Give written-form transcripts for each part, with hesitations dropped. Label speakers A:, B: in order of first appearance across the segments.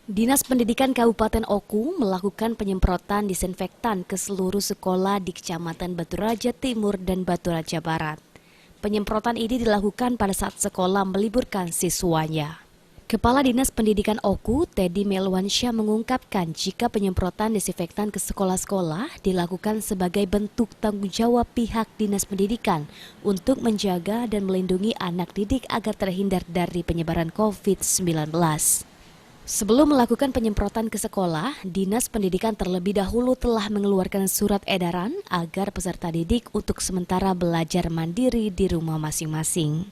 A: Dinas Pendidikan Kabupaten Oku melakukan penyemprotan disinfektan ke seluruh sekolah di Kecamatan Batu Raja Timur dan Batu Raja Barat. Penyemprotan ini dilakukan pada saat sekolah meliburkan siswanya. Kepala Dinas Pendidikan Oku, Teddy Melwansyah mengungkapkan jika penyemprotan disinfektan ke sekolah-sekolah dilakukan sebagai bentuk tanggung jawab pihak Dinas Pendidikan untuk menjaga dan melindungi anak didik agar terhindar dari penyebaran COVID-19. Sebelum melakukan penyemprotan ke sekolah, Dinas Pendidikan terlebih dahulu telah mengeluarkan surat edaran agar peserta didik untuk sementara belajar mandiri di rumah masing-masing.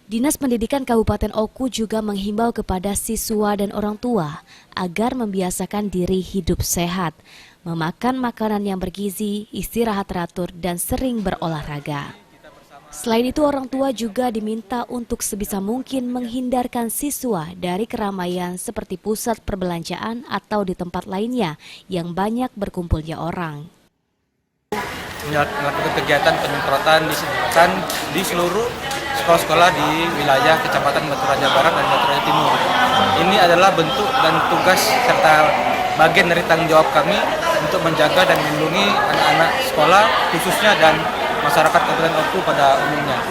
A: Dinas Pendidikan Kabupaten Oku juga menghimbau kepada siswa dan orang tua agar membiasakan diri hidup sehat, memakan makanan yang bergizi, istirahat teratur, dan sering berolahraga. Selain itu, orang tua juga diminta untuk sebisa mungkin menghindarkan siswa dari keramaian seperti pusat perbelanjaan atau di tempat lainnya yang banyak berkumpulnya orang.
B: Melakukan kegiatan penyemprotan disinfektan di seluruh sekolah-sekolah di wilayah Kecamatan Batu Raja Barat dan Batu Raja Timur. Ini adalah bentuk dan tugas serta bagian dari tanggung jawab kami untuk menjaga dan melindungi anak-anak sekolah khususnya dan masyarakat Kabupaten Oku pada umumnya.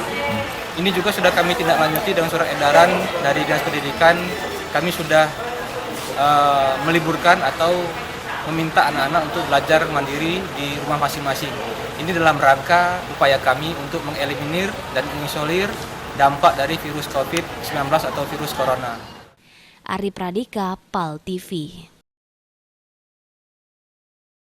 B: Ini juga sudah kami tindak lanjuti dengan surat edaran dari Dinas Pendidikan. Kami sudah meliburkan atau meminta anak-anak untuk belajar mandiri di rumah masing-masing. Ini dalam rangka upaya kami untuk mengeliminir dan mengisolir dampak dari virus COVID-19 atau virus corona.
A: Ari Pradika, PAL TV.